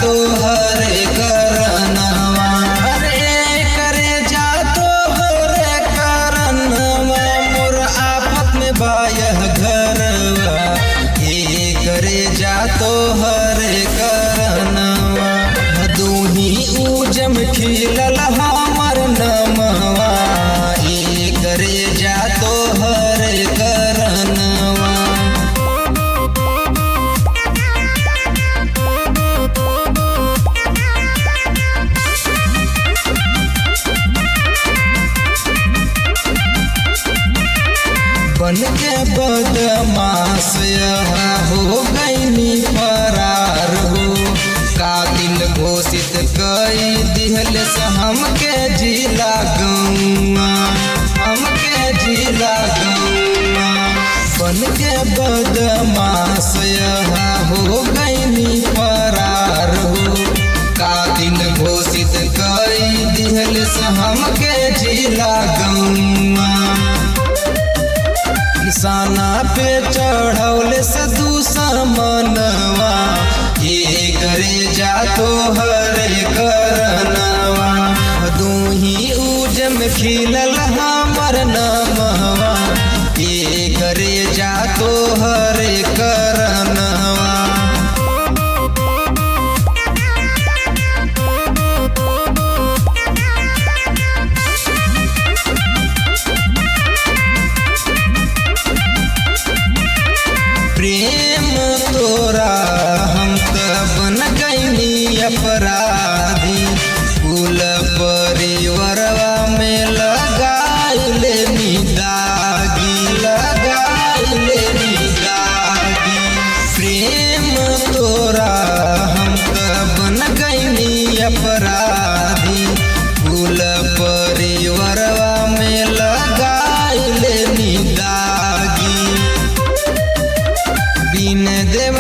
तो हरे करनवा, अरे करे जा तो हरे करनवा, मोर आफत में बायह घरवा, ये करे जा तो हरे करनवा। दूही उजम खिलल हमर नमवा, ये करे जा तो हरे करनवा। बन के बदमाश यहाँ हो गईनी फरार हो, कातिल घोषित कई दिहल से हमके जिला गौआ, हमके जिला गौआ। बन के बदमाश यहाँ हो गईनी फरार हो, कातिल घोषित कई दिहल से हमके जिला गौआ। निशाना पे चढ़ौले से दुश्मनवा, ये करे जा तो हरे करनवा। दूही उजम खिलल हमर नमवा, ये करे जा तो हरे करनवा। प्रेम तोरा हम त बन गईनी अपराधी, कुल परिवारवा में लगाइले दागी, लगाइले दागी। प्रेम तोरा हम त बन गईनी अपराधी, कुल परिवारवा में लगाइले दागी। बिन देव